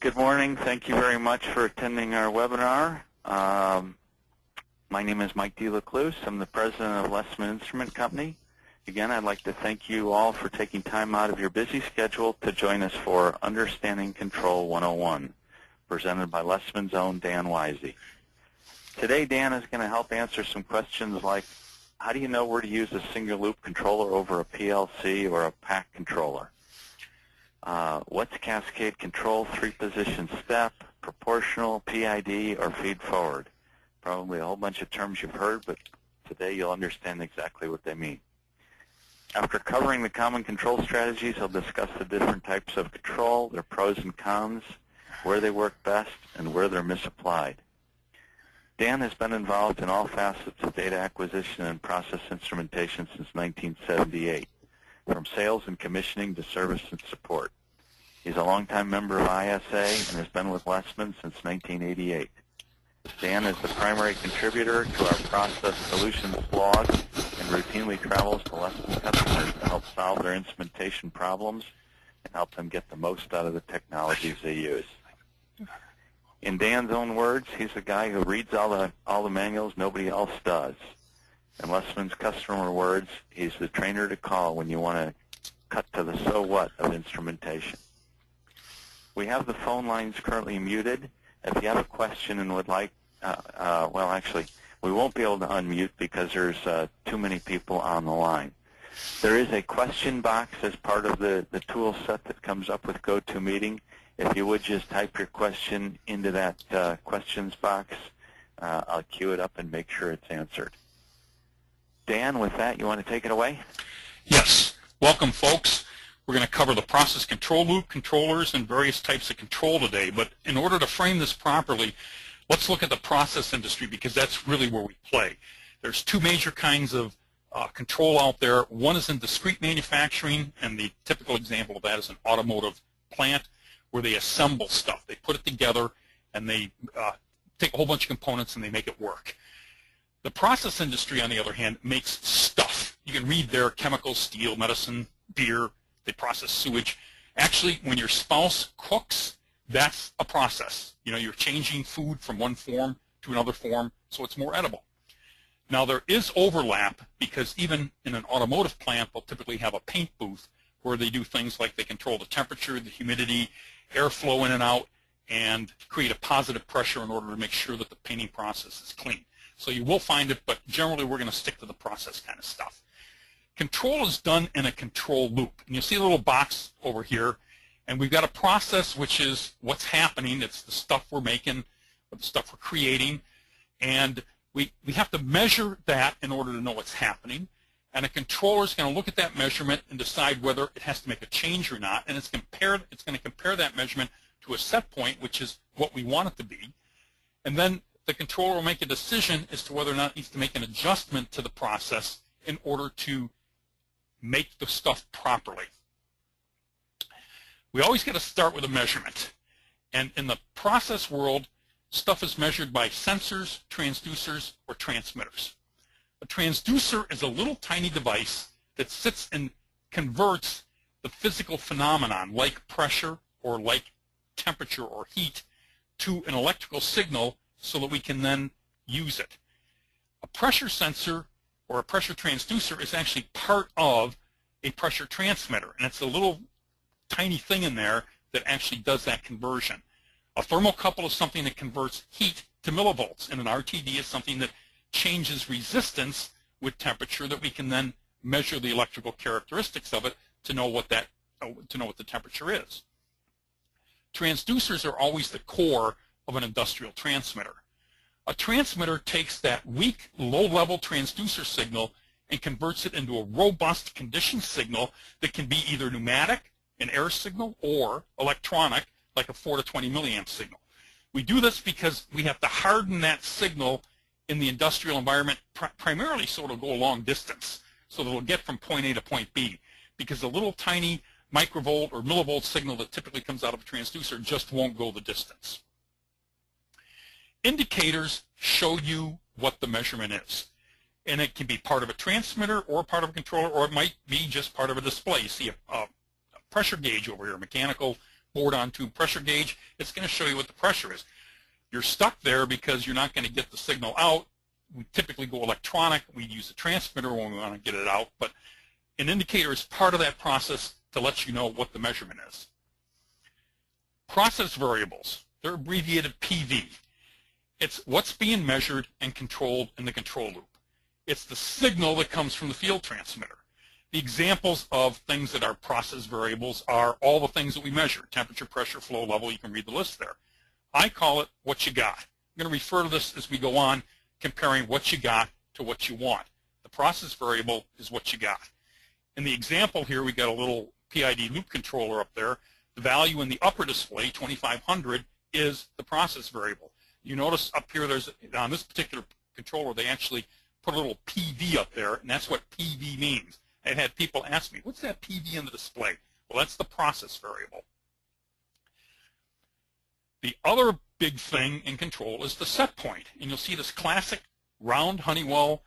Good morning. Thank you very much for attending our webinar. My name is Mike DeLacluse. I'm the president of Lesman Instrument Company. Again, I'd like to thank you all for taking time out of your busy schedule to join us for Understanding Control 101, presented by Lesman's own Dan Weise. Today, Dan is going to help answer some questions like, how do you know where to use a single loop controller over a PLC or a PAC controller? What's Cascade control, 3-position step, proportional, PID, or feed forward? Probably a whole bunch of terms you've heard, but today you'll understand exactly what they mean. After covering the common control strategies, I'll discuss the different types of control, their pros and cons, where they work best, and where they're misapplied. Dan has been involved in all facets of data acquisition and process instrumentation since 1978, from sales and commissioning to service and support. He's a longtime member of ISA and has been with Lesman since 1988. Dan is the primary contributor to our process solutions blog and routinely travels to Lesman customers to help solve their instrumentation problems and help them get the most out of the technologies they use. In Dan's own words, he's the guy who reads all the manuals nobody else does. In Lesman's customer words, he's the trainer to call when you want to cut to the so what of instrumentation. We have the phone lines currently muted. If you have a question and would like, well, actually, we won't be able to unmute because there's too many people on the line. There is a question box as part of the tool set that comes up with GoToMeeting. If you would just type your question into that questions box, I'll queue it up and make sure it's answered. Dan, with that, you want to take it away? Yes. Welcome, folks. We're going to cover the process control loop, controllers, and various types of control today. But in order to frame this properly, let's look at the process industry because that's really where we play. There's two major kinds of control out there. One is in discrete manufacturing, and the typical example of that is an automotive plant where they assemble stuff. They put it together, and they take a whole bunch of components, and they make it work. The process industry, on the other hand, makes stuff. You can read there chemicals, steel, medicine, beer. They process sewage. Actually, when your spouse cooks, that's a process. You know, you're changing food from one form to another form, so it's more edible. Now, there is overlap because even in an automotive plant, they'll typically have a paint booth where they do things like they control the temperature, the humidity, airflow in and out, and create a positive pressure in order to make sure that the painting process is clean. So you will find it, but generally we're going to stick to the process kind of stuff. Control is done in a control loop. And you see a little box over here, and we've got a process which is what's happening. It's the stuff we're making, or the stuff we're creating, and we have to measure that in order to know what's happening. And a controller is going to look at that measurement and decide whether it has to make a change or not, and it's going to compare that measurement to a set point, which is what we want it to be. And then the controller will make a decision as to whether or not it needs to make an adjustment to the process in order to make the stuff properly. We always got to start with a measurement. And in the process world, stuff is measured by sensors, transducers, or transmitters. A transducer is a little tiny device that sits and converts the physical phenomenon, like pressure or like temperature or heat, to an electrical signal so that we can then use it. A pressure sensor or a pressure transducer is actually part of a pressure transmitter, and it's a little tiny thing in there that actually does that conversion. A thermocouple is something that converts heat to millivolts, and an RTD is something that changes resistance with temperature that we can then measure the electrical characteristics of it to know what the temperature is. Transducers are always the core of an industrial transmitter. A transmitter takes that weak, low-level transducer signal and converts it into a robust conditioned signal that can be either pneumatic, an air signal, or electronic, like a 4 to 20 milliamp signal. We do this because we have to harden that signal in the industrial environment primarily so it'll go a long distance, so that it'll get from point A to point B, because the little tiny microvolt or millivolt signal that typically comes out of a transducer just won't go the distance. Indicators show you what the measurement is. And it can be part of a transmitter or part of a controller, or it might be just part of a display. You see a pressure gauge over here, a mechanical board on tube pressure gauge, it's going to show you what the pressure is. You're stuck there because you're not going to get the signal out. We typically go electronic. We use a transmitter when we want to get it out, but an indicator is part of that process to let you know what the measurement is. Process variables, they're abbreviated PV. It's what's being measured and controlled in the control loop. It's the signal that comes from the field transmitter. The examples of things that are process variables are all the things that we measure: temperature, pressure, flow level. You can read the list there. I call it what you got. I'm going to refer to this as we go on, comparing what you got to what you want. The process variable is what you got. In the example here, we got a little PID loop controller up there. The value in the upper display, 2500, is the process variable. You notice up here, there's on this particular controller, they actually put a little PV up there, and that's what PV means. I've had people ask me, what's that PV in the display? Well, that's the process variable. The other big thing in control is the set point, and you'll see this classic round Honeywell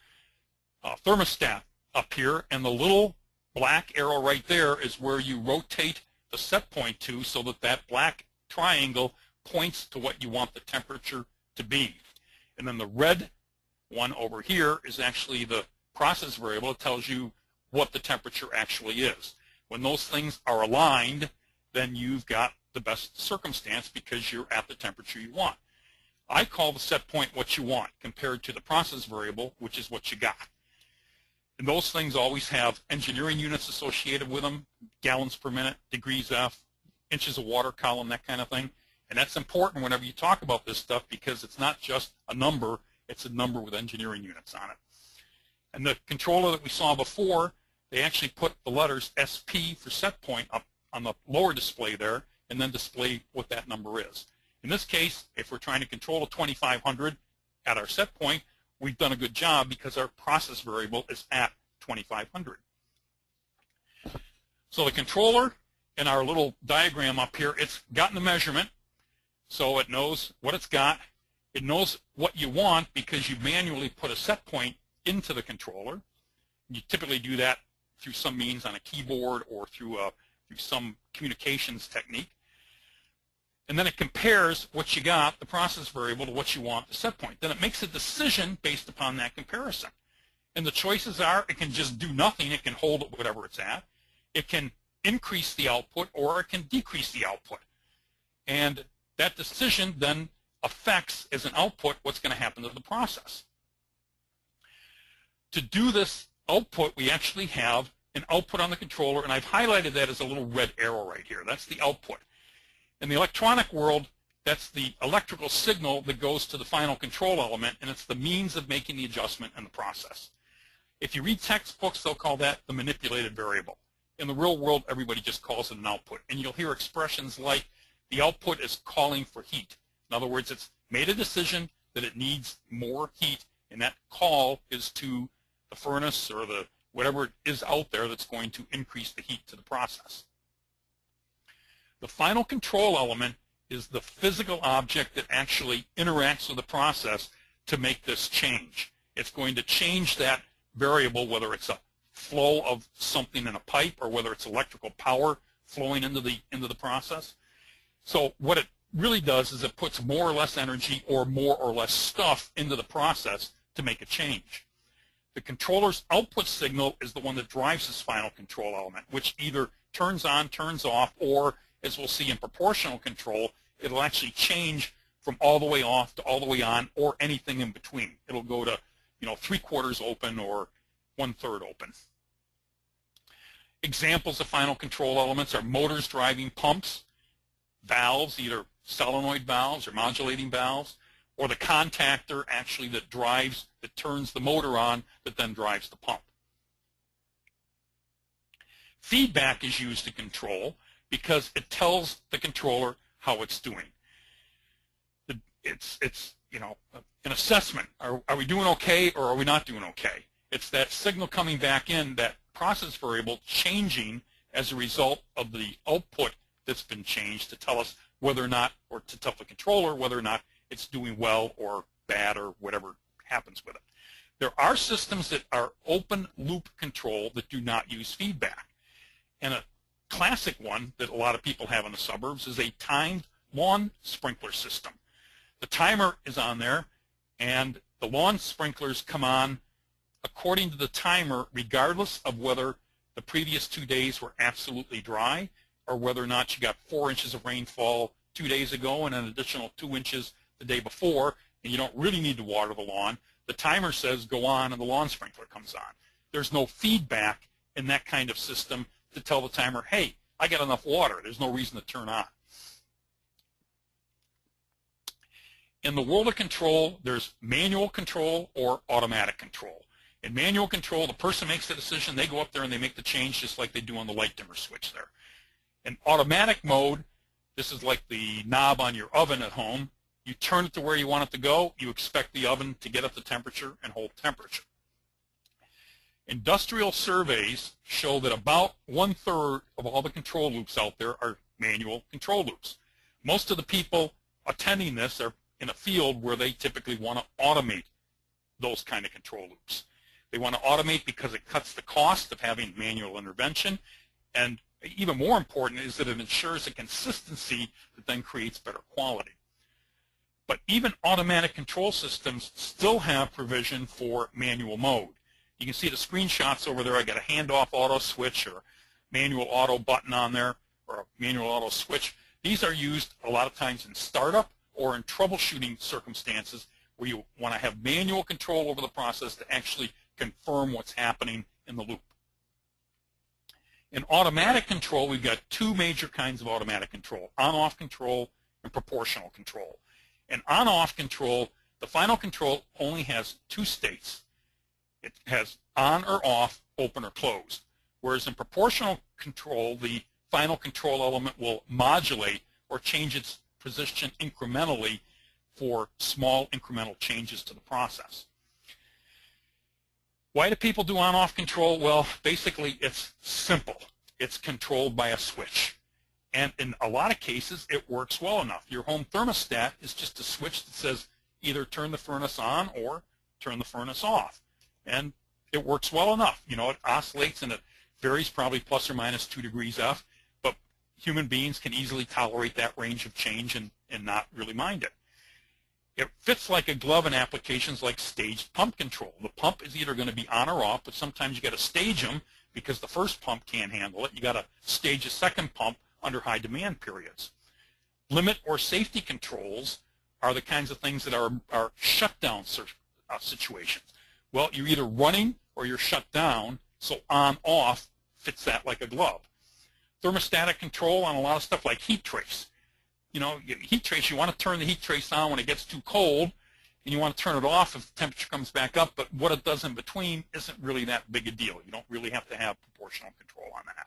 thermostat up here, and the little black arrow right there is where you rotate the set point to, so that that black triangle points to what you want the temperature to be. And then the red one over here is actually the process variable. It tells you what the temperature actually is. When those things are aligned, then you've got the best circumstance because you're at the temperature you want. I call the set point what you want compared to the process variable, which is what you got. And those things always have engineering units associated with them: gallons per minute, degrees F, inches of water column, that kind of thing. And that's important whenever you talk about this stuff, because it's not just a number, it's a number with engineering units on it. And the controller that we saw before, they actually put the letters SP for set point up on the lower display there, and then display what that number is. In this case, if we're trying to control a 2500 at our set point, we've done a good job because our process variable is at 2500. So the controller in our little diagram up here, it's gotten the measurement, so it knows what it's got. It knows what you want because you manually put a set point into the controller. You typically do that through some means on a keyboard or through some communications technique. And then it compares what you got, the process variable, to what you want, the set point. Then it makes a decision based upon that comparison. And the choices are, it can just do nothing. It can hold it whatever it's at. It can increase the output, or it can decrease the output. And that decision then affects, as an output, what's going to happen to the process. To do this output, we actually have an output on the controller, and I've highlighted that as a little red arrow right here. That's the output. In the electronic world, that's the electrical signal that goes to the final control element, and it's the means of making the adjustment in the process. If you read textbooks, they'll call that the manipulated variable. In the real world, everybody just calls it an output. And you'll hear expressions like, the output is calling for heat. In other words, it's made a decision that it needs more heat, and that call is to the furnace or the whatever is out there that's going to increase the heat to the process. The final control element is the physical object that actually interacts with the process to make this change. It's going to change that variable, whether it's a flow of something in a pipe or whether it's electrical power flowing into the process. So what it really does is it puts more or less energy or more or less stuff into the process to make a change. The controller's output signal is the one that drives this final control element, which either turns on, turns off, or, as we'll see in proportional control, it'll actually change from all the way off to all the way on, or anything in between. It'll go to, 3/4 open or 1/3 open. Examples of final control elements are motors driving pumps, valves, either solenoid valves or modulating valves, or the contactor actually that turns the motor on that then drives the pump. Feedback is used to control because it tells the controller how it's doing. It's an assessment. Are we doing okay or are we not doing okay? It's that signal coming back in, that process variable changing as a result of the output that's been changed to tell us whether or not, or to tell the controller whether or not it's doing well or bad or whatever happens with it. There are systems that are open loop control that do not use feedback. And classic one that a lot of people have in the suburbs is a timed lawn sprinkler system. The timer is on there, and the lawn sprinklers come on according to the timer, regardless of whether the previous 2 days were absolutely dry or whether or not you got 4 inches of rainfall 2 days ago and an additional 2 inches the day before, and you don't really need to water the lawn. The timer says go on, and the lawn sprinkler comes on. There's no feedback in that kind of system to tell the timer, hey, I got enough water. There's no reason to turn on. In the world of control, there's manual control or automatic control. In manual control, the person makes the decision, they go up there and they make the change just like they do on the light dimmer switch there. In automatic mode, this is like the knob on your oven at home. You turn it to where you want it to go. You expect the oven to get at the temperature and hold temperature. Industrial surveys show that about 1/3 of all the control loops out there are manual control loops. Most of the people attending this are in a field where they typically want to automate those kind of control loops. They want to automate because it cuts the cost of having manual intervention, and even more important is that it ensures a consistency that then creates better quality. But even automatic control systems still have provision for manual mode. You can see the screenshots over there. I got a handoff auto switch or manual auto button on there, or a manual auto switch. These are used a lot of times in startup or in troubleshooting circumstances where you want to have manual control over the process to actually confirm what's happening in the loop. In automatic control, we've got 2 major kinds of automatic control, on-off control and proportional control. In on-off control, the final control only has 2 states. It has on or off, open or closed. Whereas in proportional control, the final control element will modulate or change its position incrementally for small incremental changes to the process. Why do people do on-off control? Well, basically it's simple. It's controlled by a switch. And in a lot of cases, it works well enough. Your home thermostat is just a switch that says either turn the furnace on or turn the furnace off. And it works well enough. You know, it oscillates and it varies probably plus or minus 2 degrees F, but human beings can easily tolerate that range of change and not really mind it. It fits like a glove in applications like staged pump control. The pump is either going to be on or off, but sometimes you got to stage them because the first pump can't handle it. You got to stage a second pump under high demand periods. Limit or safety controls are the kinds of things that are shutdown situations. Well, you're either running or you're shut down, so on-off fits that like a glove. Thermostatic control on a lot of stuff like heat trace. You know, heat trace, you want to turn the heat trace on when it gets too cold, and you want to turn it off if the temperature comes back up, but what it does in between isn't really that big a deal. You don't really have to have proportional control on that.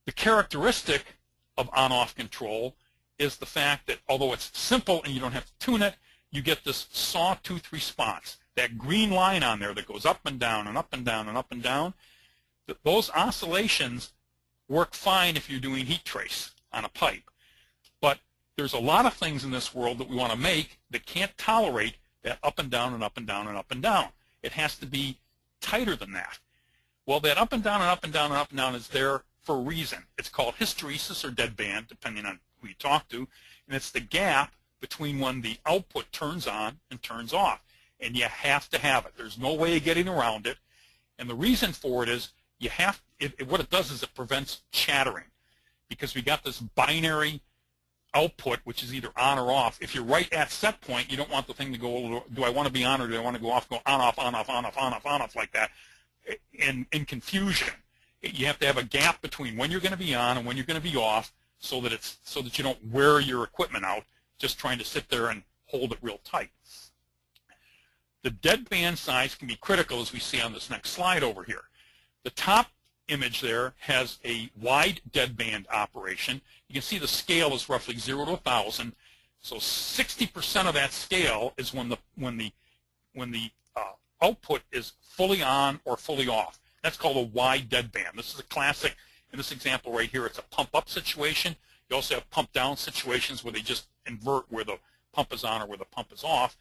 The characteristic of on-off control is the fact that although it's simple and you don't have to tune it, you get this sawtooth response. That green line on there that goes up and down and up and down and up and down, those oscillations work fine if you're doing heat trace on a pipe. But there's a lot of things in this world that we want to make that can't tolerate that up and down and up and down and up and down. It has to be tighter than that. Well, that up and down and up and down and up and down is there for a reason. It's called hysteresis or deadband, depending on who you talk to, and it's the gap between when the output turns on and turns off. And you have to have it. There's no way of getting around it. And the reason for it is what it does is it prevents chattering, because we got this binary output, which is either on or off. If you're right at set point, you don't want the thing to go, do I want to be on or do I want to go off, go on, off, on, off, on, off, on, off, on, off like that in confusion. You have to have a gap between when you're going to be on and when you're going to be off so that you don't wear your equipment out just trying to sit there and hold it real tight. The deadband size can be critical, as we see on this next slide over here. The top image there has a wide deadband operation. You can see the scale is roughly 0 to 1,000. So 60% of that scale is when the output is fully on or fully off. That's called a wide deadband. This is a classic. In this example right here, it's a pump-up situation. You also have pump-down situations where they just invert where the pump is on or where the pump is off.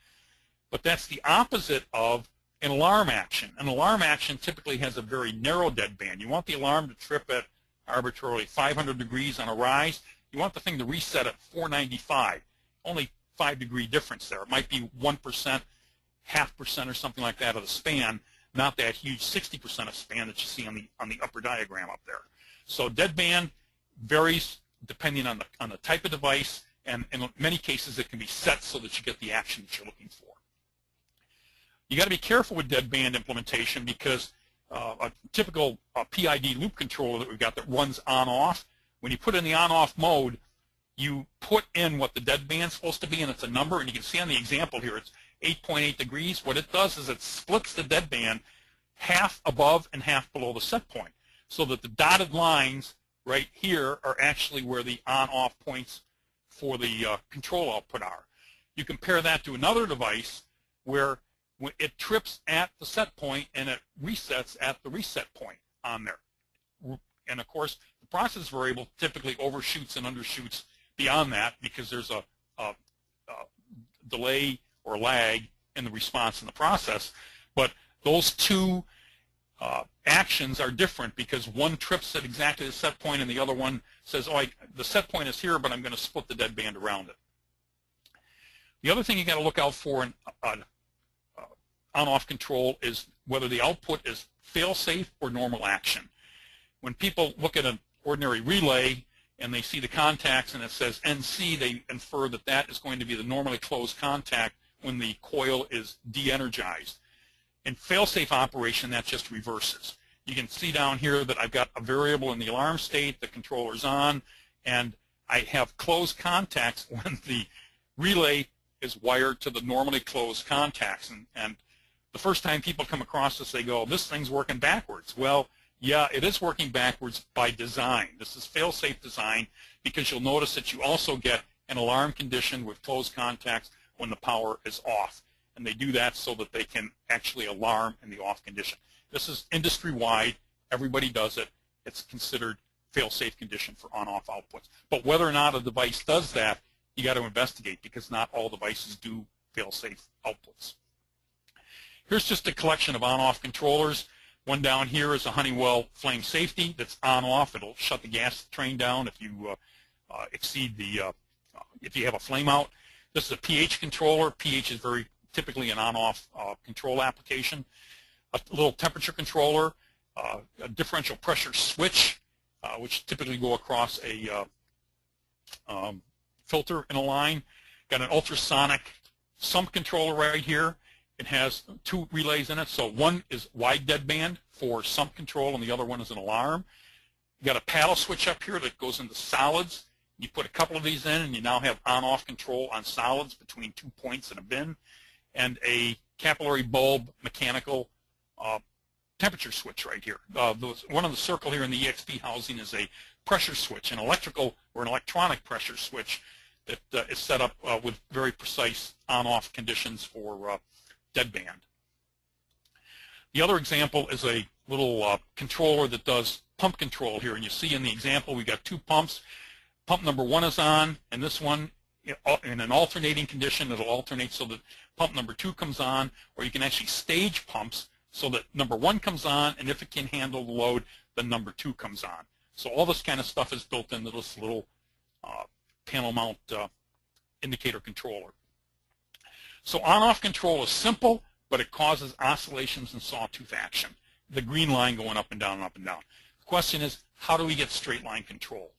But that's the opposite of an alarm action. An alarm action typically has a very narrow deadband. You want the alarm to trip at arbitrarily 500 degrees on a rise. You want the thing to reset at 495. Only 5-degree difference there. It might be 1%, 0.5% or something like that of the span, not that huge 60% of span that you see on the upper diagram up there. So deadband varies depending on the type of device, and in many cases it can be set so that you get the action that you're looking for. You got to be careful with deadband implementation because a typical PID loop controller that we've got that runs on-off, when you put in the on-off mode, you put in what the deadband's supposed to be, and it's a number, and you can see on the example here it's 8.8 degrees. What it does is it splits the deadband half above and half below the set point, so that the dotted lines right here are actually where the on-off points for the control output are. You compare that to another device where it trips at the set point and it resets at the reset point on there. And of course, the process variable typically overshoots and undershoots beyond that because there's a delay or lag in the response in the process. But those two actions are different because one trips at exactly the set point and the other one says, oh, the set point is here, but I'm going to split the deadband around it. The other thing you got to look out for in on-off control is whether the output is fail-safe or normal action. When people look at an ordinary relay and they see the contacts and it says NC, they infer that that is going to be the normally closed contact when the coil is de-energized. In fail-safe operation, that just reverses. You can see down here that I've got a variable in the alarm state, the controller's on, and I have closed contacts when the relay is wired to the normally closed contacts. And the first time people come across this, they go, this thing's working backwards. Well, yeah, it is working backwards by design. This is fail-safe design because you'll notice that you also get an alarm condition with closed contacts when the power is off. And they do that so that they can actually alarm in the off condition. This is industry-wide. Everybody does it. It's considered fail-safe condition for on-off outputs. But whether or not a device does that, you got to investigate because not all devices do fail-safe outputs. Here's just a collection of on-off controllers. One down here is a Honeywell flame safety that's on-off. It'll shut the gas train down if you exceed the, if you have a flame out. This is a pH controller. pH is very typically an on-off control application. A little temperature controller, a differential pressure switch, which typically go across a filter in a line. Got an ultrasonic sump controller right here. It has two relays in it. So one is wide deadband for sump control, and the other one is an alarm. You got a paddle switch up here that goes into solids. You put a couple of these in, and you now have on-off control on solids between 2 points in a bin, and a capillary bulb mechanical temperature switch right here. One on the circle here in the EXP housing is a pressure switch, an electrical or an electronic pressure switch that is set up with very precise on-off conditions for deadband. The other example is a little controller that does pump control here, and you see in the example we got two pumps. Pump number 1 is on, and this one, in an alternating condition, it'll alternate so that pump number 2 comes on, or you can actually stage pumps so that number 1 comes on, and if it can handle the load, then number 2 comes on. So all this kind of stuff is built into this little panel mount indicator controller. So on-off control is simple, but it causes oscillations and sawtooth action. The green line going up and down and up and down. The question is, how do we get straight line control?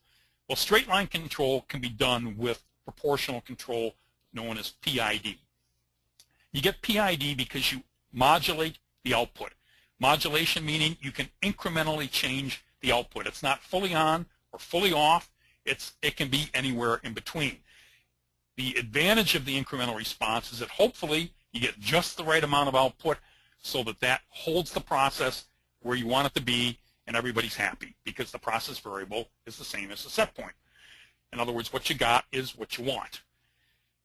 Well, straight line control can be done with proportional control known as PID. You get PID because you modulate the output. Modulation meaning you can incrementally change the output. It's not fully on or fully off. It can be anywhere in between. The advantage of the incremental response is that hopefully you get just the right amount of output so that that holds the process where you want it to be and everybody's happy because the process variable is the same as the set point. In other words, what you got is what you want.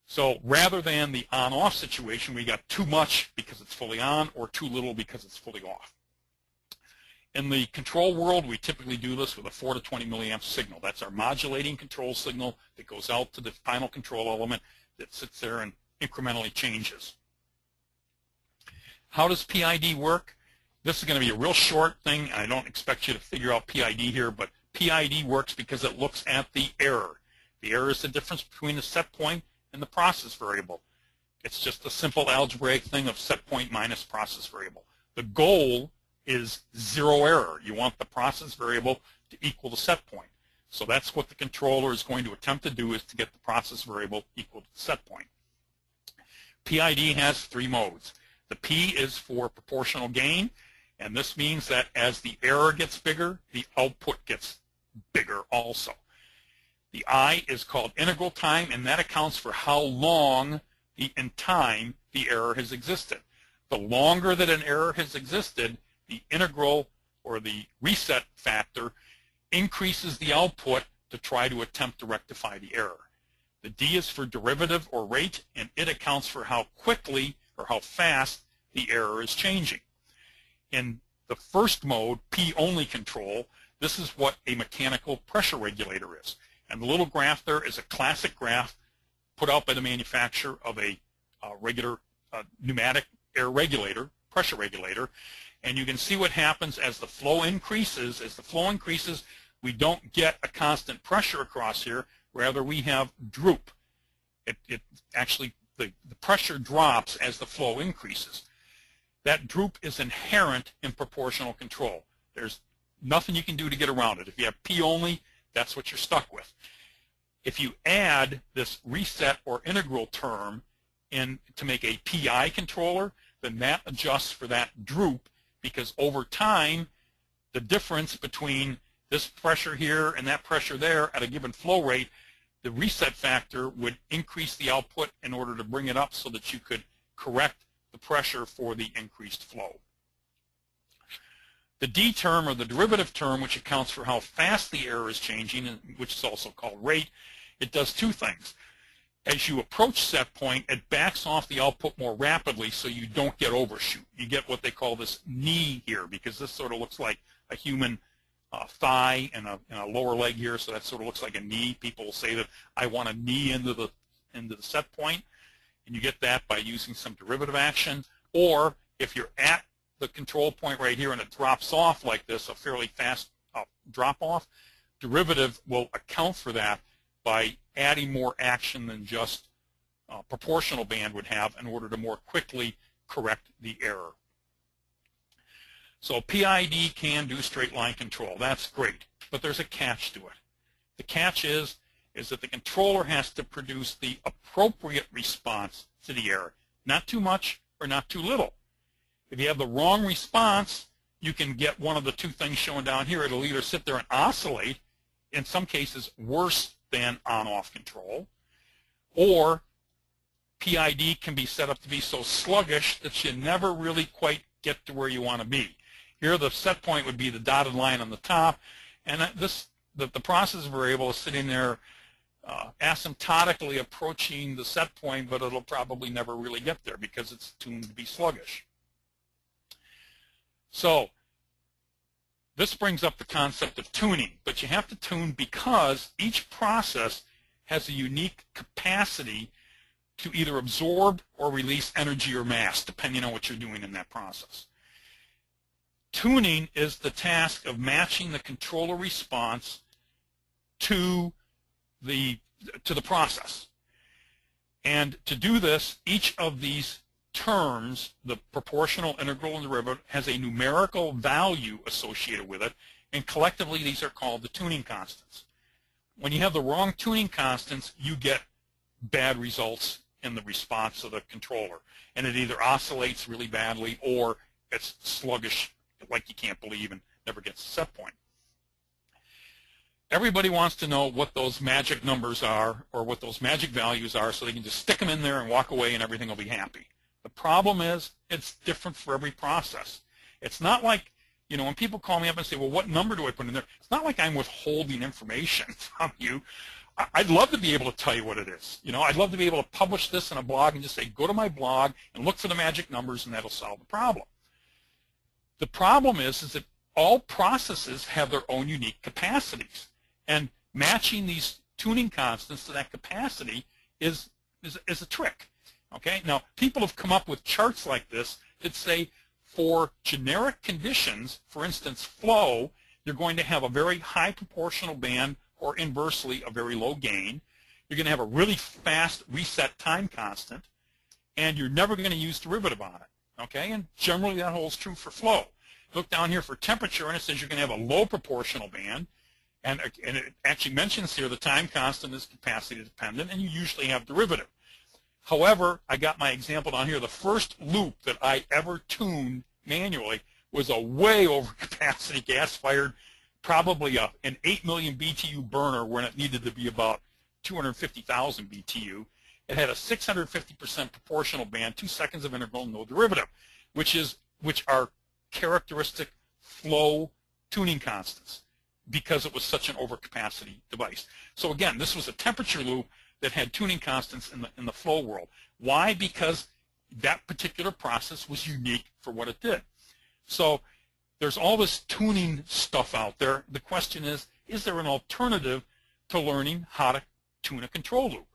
So rather than the on-off situation, we got too much because it's fully on or too little because it's fully off. In the control world, we typically do this with a 4 to 20 milliamp signal. That's our modulating control signal that goes out to the final control element that sits there and incrementally changes. How does PID work? This is going to be a real short thing. I don't expect you to figure out PID here, but PID works because it looks at the error. The error is the difference between the set point and the process variable. It's just a simple algebraic thing of set point minus process variable. The goal is zero error. You want the process variable to equal the set point. So that's what the controller is going to attempt to do, is to get the process variable equal to the set point. PID has three modes. The P is for proportional gain, and this means that as the error gets bigger, the output gets bigger also. The I is called integral time, and that accounts for how long in time the error has existed. The longer that an error has existed, the integral or the reset factor increases the output to try to attempt to rectify the error. The D is for derivative or rate, and it accounts for how quickly or how fast the error is changing. In the first mode, P only control, this is what a mechanical pressure regulator is. And the little graph there is a classic graph put out by the manufacturer of a regular pneumatic air regulator, pressure regulator. And you can see what happens as the flow increases. As the flow increases, we don't get a constant pressure across here. Rather, we have droop. Actually, the pressure drops as the flow increases. That droop is inherent in proportional control. There's nothing you can do to get around it. If you have P only, that's what you're stuck with. If you add this reset or integral term in to make a PI controller, then that adjusts for that droop, because over time, the difference between this pressure here and that pressure there at a given flow rate, the reset factor would increase the output in order to bring it up so that you could correct the pressure for the increased flow. The D term, or the derivative term, which accounts for how fast the error is changing, which is also called rate, it does two things. As you approach set point, it backs off the output more rapidly so you don't get overshoot. You get what they call this knee here, because this sort of looks like a human thigh and a lower leg here, so that sort of looks like a knee. People will say that I want a knee into the set point, and you get that by using some derivative action. Or if you're at the control point right here and it drops off like this, a fairly fast drop off, derivative will account for that by adding more action than just proportional band would have in order to more quickly correct the error. So PID can do straight line control. That's great, but there's a catch to it. The catch is that the controller has to produce the appropriate response to the error, not too much or not too little. If you have the wrong response, you can get one of the two things shown down here. It'll either sit there and oscillate, in some cases worse than on-off control, or PID can be set up to be so sluggish that you never really quite get to where you want to be. Here the set point would be the dotted line on the top, and the process variable is sitting there asymptotically approaching the set point, but it'll probably never really get there because it's tuned to be sluggish. So this brings up the concept of tuning, but you have to tune because each process has a unique capacity to either absorb or release energy or mass, depending on what you're doing in that process. Tuning is the task of matching the controller response to the process. And to do this, each of these terms, the proportional, integral, and derivative, has a numerical value associated with it, and collectively these are called the tuning constants. When you have the wrong tuning constants, you get bad results in the response of the controller, and it either oscillates really badly or it's sluggish like you can't believe and never gets to set point. Everybody wants to know what those magic numbers are or what those magic values are so they can just stick them in there and walk away and everything will be happy. The problem is it's different for every process. It's not like, you know, when people call me up and say, well, what number do I put in there? It's not like I'm withholding information from you. I'd love to be able to tell you what it is. You know, I'd love to be able to publish this in a blog and just say, go to my blog and look for the magic numbers and that'll solve the problem. The problem is that all processes have their own unique capacities. And matching these tuning constants to that capacity is a trick. Okay? Now, people have come up with charts like this that say for generic conditions, for instance, flow, you're going to have a very high proportional band, or inversely a very low gain. You're going to have a really fast reset time constant, and you're never going to use derivative on it. Okay, and generally that holds true for flow. Look down here for temperature, and it says you're going to have a low proportional band, and it actually mentions here the time constant is capacity dependent, and you usually have derivative. However, I got my example down here. The first loop that I ever tuned manually was a way over capacity gas-fired, probably an 8 million BTU burner when it needed to be about 250,000 BTU. It had a 650% proportional band, 2 seconds of interval, no derivative, which are characteristic flow tuning constants because it was such an overcapacity device. So again, this was a temperature loop that had tuning constants in the flow world. Why? Because that particular process was unique for what it did. So there's all this tuning stuff out there. The question is there an alternative to learning how to tune a control loop?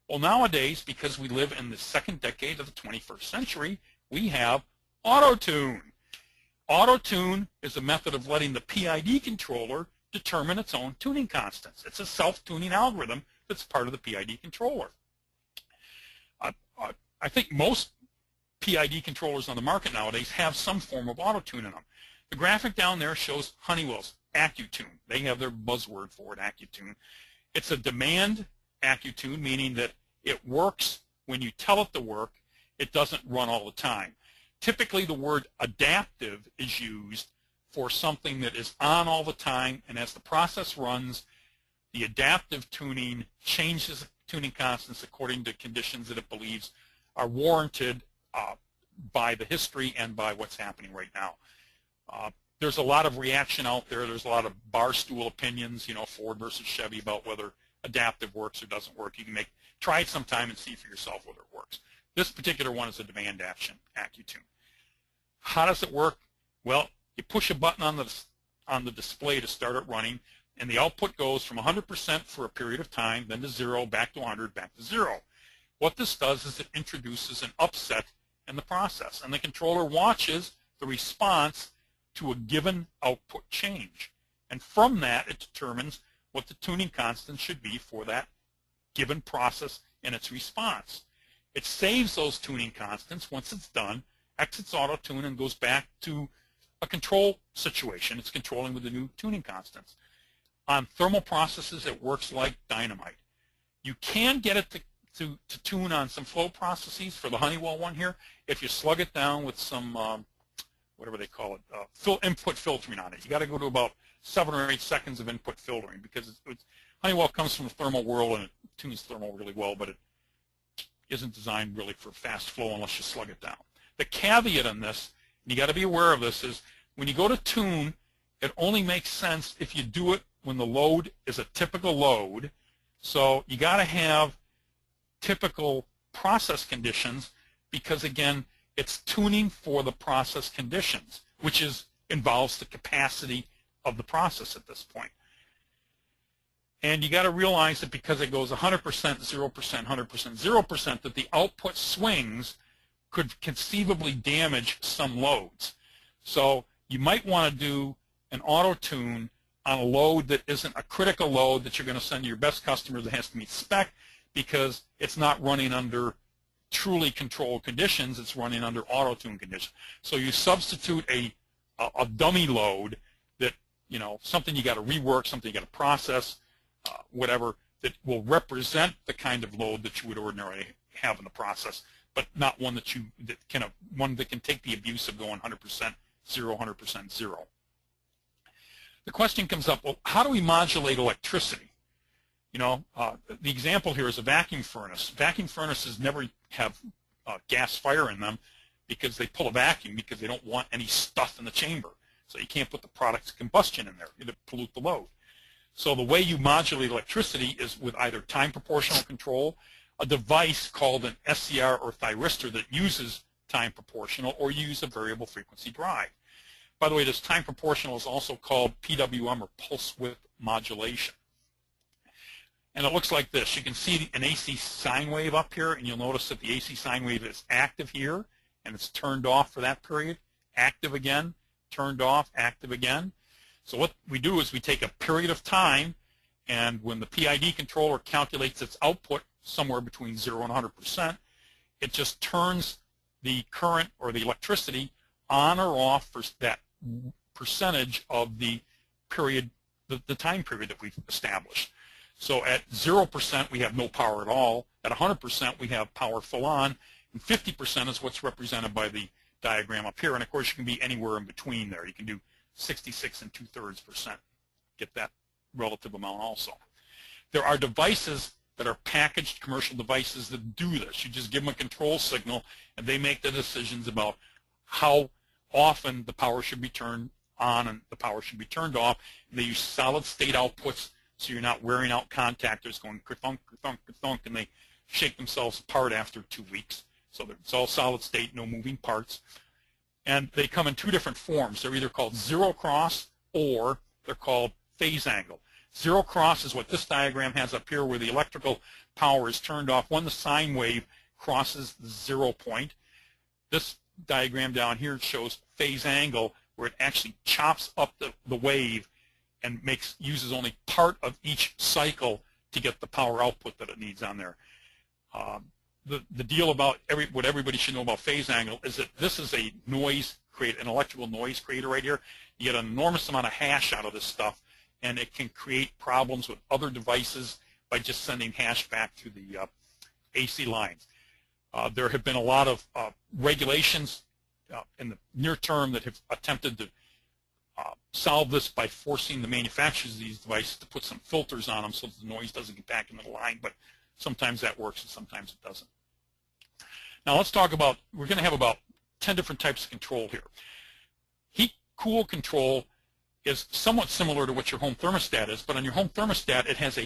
Well, nowadays, because we live in the second decade of the 21st century, we have Autotune. Autotune is a method of letting the PID controller determine its own tuning constants. It's a self-tuning algorithm that's part of the PID controller. I think most PID controllers on the market nowadays have some form of Autotune in them. The graphic down there shows Honeywell's Accutune. They have their buzzword for it, Accutune. It's a demand Accutune, meaning that it works when you tell it to work. It doesn't run all the time. Typically, the word adaptive is used for something that is on all the time, and as the process runs, the adaptive tuning changes tuning constants according to conditions that it believes are warranted by the history and by what's happening right now. There's a lot of reaction out there. There's a lot of bar stool opinions, Ford versus Chevy, about whether adaptive works or doesn't work. You can try it sometime and see for yourself whether it works. This particular one is a demand action Accutune. How does it work? Well, you push a button on the display to start it running, and the output goes from 100% for a period of time, then to 0, back to 100, back to 0. What this does is it introduces an upset in the process, and the controller watches the response to a given output change. And from that, it determines what the tuning constant should be for that given process and its response. It saves those tuning constants. Once it's done, exits Autotune and goes back to a control situation. It's controlling with the new tuning constants. On thermal processes, it works like dynamite. You can get it to tune on some flow processes for the Honeywell one here if you slug it down with some, whatever they call it, input filtering on it. You got to go to about 7 or 8 seconds of input filtering because Honeywell comes from the thermal world and it tunes thermal really well, but it isn't designed really for fast flow unless you slug it down. The caveat on this, and you got to be aware of this, is when you go to tune, it only makes sense if you do it when the load is a typical load. So you got to have typical process conditions because, again, it's tuning for the process conditions, which involves the capacity of the process at this point. And you got to realize that because it goes 100%, 0%, 100%, 0%, that the output swings could conceivably damage some loads. So you might want to do an auto tune on a load that isn't a critical load that you're going to send to your best customer that has to meet spec because it's not running under truly controlled conditions. It's running under auto tune conditions. So you substitute a dummy load that, something you got to rework, something you got to process, whatever, that will represent the kind of load that you would ordinarily have in the process, but not one that can take the abuse of going 100% 0, 100% 0. The question comes up, well, how do we modulate electricity? The example here is a vacuum furnace. Vacuum furnaces never have gas fire in them because they pull a vacuum because they don't want any stuff in the chamber. So you can't put the product's combustion in there. It'll pollute the load. So the way you modulate electricity is with either time proportional control, a device called an SCR or thyristor that uses time proportional, or use a variable frequency drive. By the way, this time proportional is also called PWM, or pulse width modulation. And it looks like this. You can see an AC sine wave up here, and you'll notice that the AC sine wave is active here, and it's turned off for that period. Active again, turned off, active again. So what we do is we take a period of time, and when the PID controller calculates its output somewhere between 0 and 100%, it just turns the current or the electricity on or off for that percentage of the period, the time period that we've established. So at 0% we have no power at all. At 100% we have power full on, and 50% is what's represented by the diagram up here. And of course you can be anywhere in between there. You can do 66 and 2/3%. Get that relative amount also. There are devices that are packaged commercial devices that do this. You just give them a control signal and they make the decisions about how often the power should be turned on and the power should be turned off. And they use solid state outputs so you're not wearing out contactors going kerthunk, kerthunk, kerthunk, and they shake themselves apart after 2 weeks. So it's all solid state, no moving parts. And they come in two different forms. They're either called zero cross or they're called phase angle. Zero cross is what this diagram has up here, where the electrical power is turned off when the sine wave crosses the 0 point. This diagram down here shows phase angle, where it actually chops up the wave and uses only part of each cycle to get the power output that it needs on there. The deal about what everybody should know about phase angle is that this is a an electrical noise creator right here. You get an enormous amount of hash out of this stuff, and it can create problems with other devices by just sending hash back through the AC lines. There have been a lot of regulations in the near term that have attempted to solve this by forcing the manufacturers of these devices to put some filters on them so that the noise doesn't get back into the line, but sometimes that works and sometimes it doesn't. Now let's talk about, we're going to have about 10 different types of control here. Heat-cool control is somewhat similar to what your home thermostat is, but on your home thermostat it has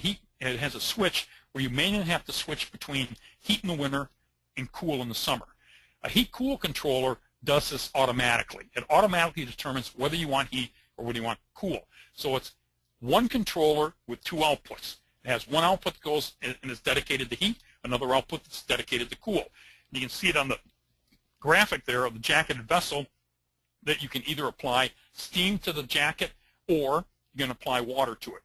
a switch where you may not have to switch between heat in the winter and cool in the summer. A heat-cool controller does this automatically. It automatically determines whether you want heat or whether you want cool. So it's one controller with two outputs. It has one output that goes and is dedicated to heat, another output that's dedicated to cool. And you can see it on the graphic there of the jacketed vessel that you can either apply steam to the jacket or you can apply water to it.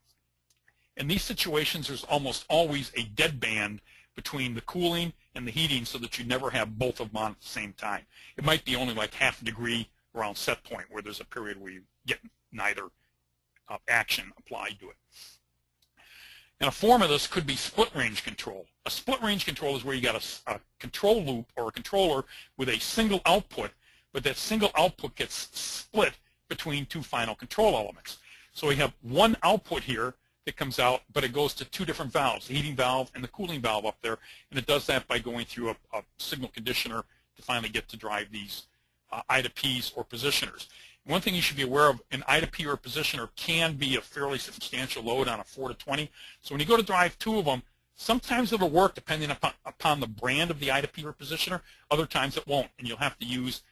In these situations, there's almost always a dead band between the cooling and the heating so that you never have both of them on at the same time. It might be only like half a degree around set point where there's a period where you get neither action applied to it. And a form of this could be split range control. A split range control is where you got a control loop or a controller with a single output, but that single output gets split between two final control elements. So we have one output here that comes out, but it goes to two different valves, the heating valve and the cooling valve up there, and it does that by going through a signal conditioner to finally get to drive these I to P's or positioners. One thing you should be aware of, an I to P or a positioner can be a fairly substantial load on a 4 to 20. So when you go to drive two of them, sometimes it'll work depending upon the brand of the I to P or positioner. Other times it won't, and you'll have to use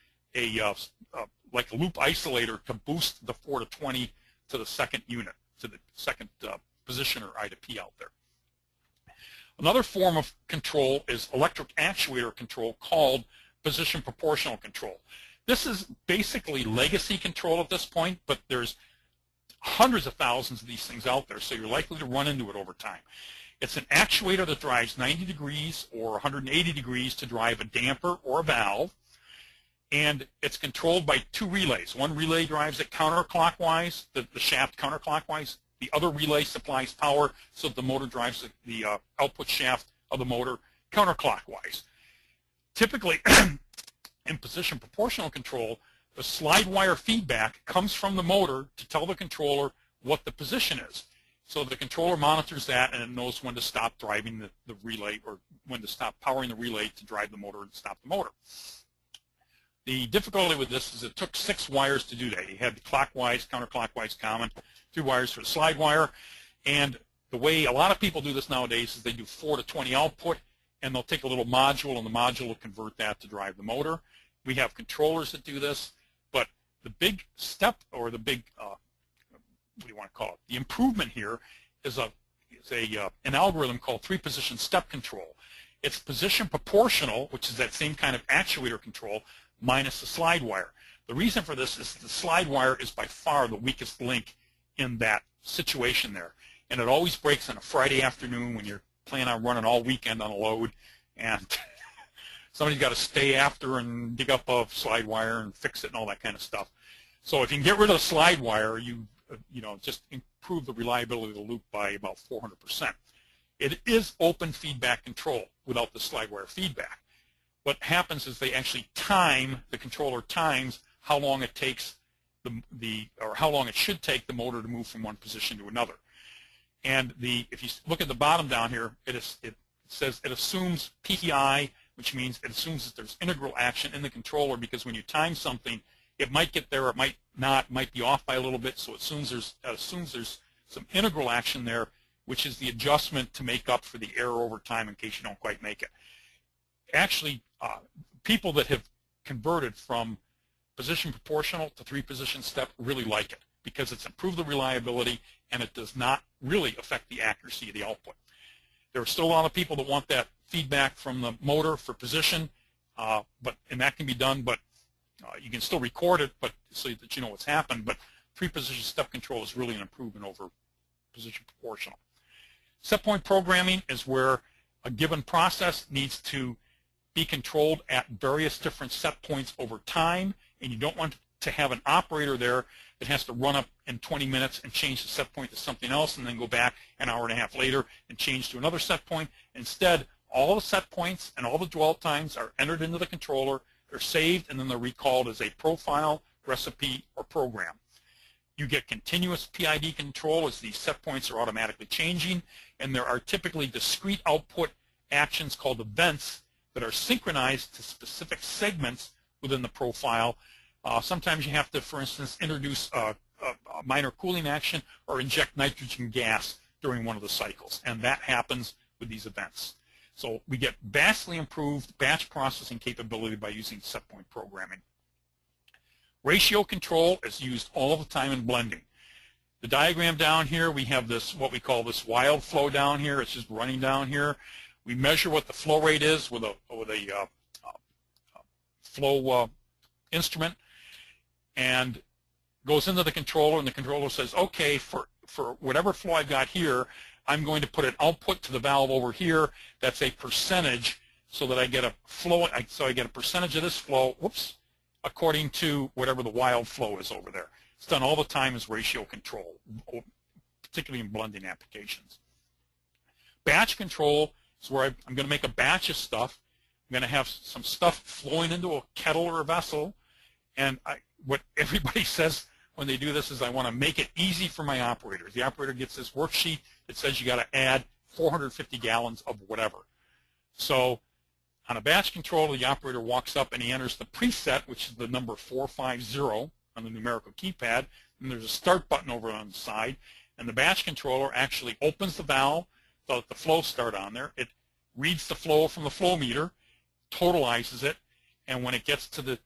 like a loop isolator to boost the 4 to 20 to the second unit, to the second positioner I to P out there. Another form of control is electric actuator control called position proportional control. This is basically legacy control at this point, but there's hundreds of thousands of these things out there, so you're likely to run into it over time. It's an actuator that drives 90 degrees or 180 degrees to drive a damper or a valve, and it's controlled by two relays. One relay drives it counterclockwise, the shaft counterclockwise. The other relay supplies power so that the motor drives the output shaft of the motor counterclockwise. Typically, in position proportional control, the slide wire feedback comes from the motor to tell the controller what the position is. So the controller monitors that and it knows when to stop driving the relay or when to stop powering the relay to drive the motor and stop the motor. The difficulty with this is it took 6 wires to do that. You had the clockwise, counterclockwise, common, 2 wires for the slide wire. And the way a lot of people do this nowadays is they do 4 to 20 output, and they'll take a little module, and the module will convert that to drive the motor. We have controllers that do this, but the big step, or the big, what do you want to call it? The improvement here is an algorithm called 3-position step control. It's position proportional, which is that same kind of actuator control, minus the slide wire. The reason for this is the slide wire is by far the weakest link in that situation there. And it always breaks on a Friday afternoon when you're planning on running all weekend on a load, and somebody's got to stay after and dig up a slide wire and fix it and all that kind of stuff. So if you can get rid of the slide wire, you just improve the reliability of the loop by about 400%. It is open feedback control without the slide wire feedback. What happens is they actually time, the controller times how long it takes or how long it should take the motor to move from one position to another. And if you look at the bottom down here, it says it assumes PTI, which means it assumes that there's integral action in the controller, because when you time something, it might get there, it might not, might be off by a little bit, so it assumes there's some integral action there, which is the adjustment to make up for the error over time in case you don't quite make it. Actually, people that have converted from position proportional to 3-position step really like it, because it's improved the reliability and it does not really affect the accuracy of the output. There are still a lot of people that want that feedback from the motor for position, and that can be done, but you can still record it, but so that you know what's happened. But 3-position step control is really an improvement over position proportional. Set point programming is where a given process needs to be controlled at various different set points over time, and you don't want to have an operator there that has to run up in 20 minutes and change the set point to something else and then go back an hour and a half later and change to another set point. Instead, all the set points and all the dwell times are entered into the controller, they're saved, and then they're recalled as a profile, recipe, or program. You get continuous PID control as these set points are automatically changing, and there are typically discrete output actions called events that are synchronized to specific segments within the profile. Sometimes you have to, for instance, introduce a minor cooling action or inject nitrogen gas during one of the cycles, and that happens with these events. So we get vastly improved batch processing capability by using set point programming. Ratio control is used all the time in blending. The diagram down here, we have this, what we call this wild flow down here. It's just running down here. We measure what the flow rate is with a flow instrument, and goes into the controller, and the controller says, okay, for whatever flow I've got here, I'm going to put an output to the valve over here that's a percentage, so that I get a flow, so I get a percentage of this flow, whoops, according to whatever the wild flow is over there. It's done all the time as ratio control, particularly in blending applications. Batch control is where I'm going to make a batch of stuff. I'm going to have some stuff flowing into a kettle or a vessel, and what everybody says when they do this is, I want to make it easy for my operators. The operator gets this worksheet that says you got to add 450 gallons of whatever. So on a batch controller, the operator walks up and he enters the preset, which is the number 450 on the numerical keypad, and there's a start button over on the side, and the batch controller actually opens the valve so that the flow start on there. It reads the flow from the flow meter, totalizes it, and when it gets to the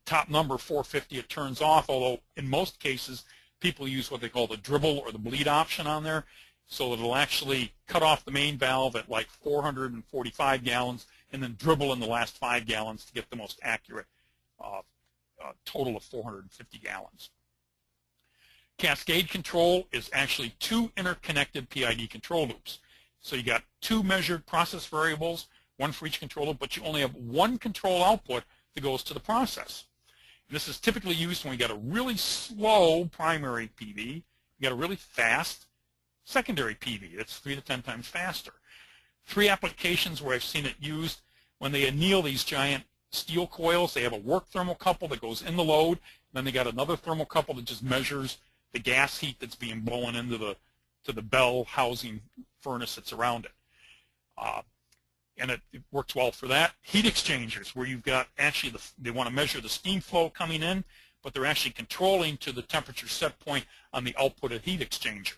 top number, 450, it turns off, although in most cases people use what they call the dribble or the bleed option on there, so it'll actually cut off the main valve at like 445 gallons and then dribble in the last 5 gallons to get the most accurate total of 450 gallons. Cascade control is actually 2 interconnected PID control loops. So you got 2 measured process variables, 1 for each controller, but you only have 1 control output that goes to the process. And this is typically used when we got a really slow primary PV, you got a really fast secondary PV that's 3 to 10 times faster. 3 applications where I've seen it used: when they anneal these giant steel coils, they have a work thermocouple that goes in the load, and then they got another thermocouple that just measures the gas heat that's being blown into the bell housing furnace that's around it. And it works well for that. Heat exchangers, where you've got actually, they want to measure the steam flow coming in, but they're actually controlling to the temperature set point on the output of heat exchanger.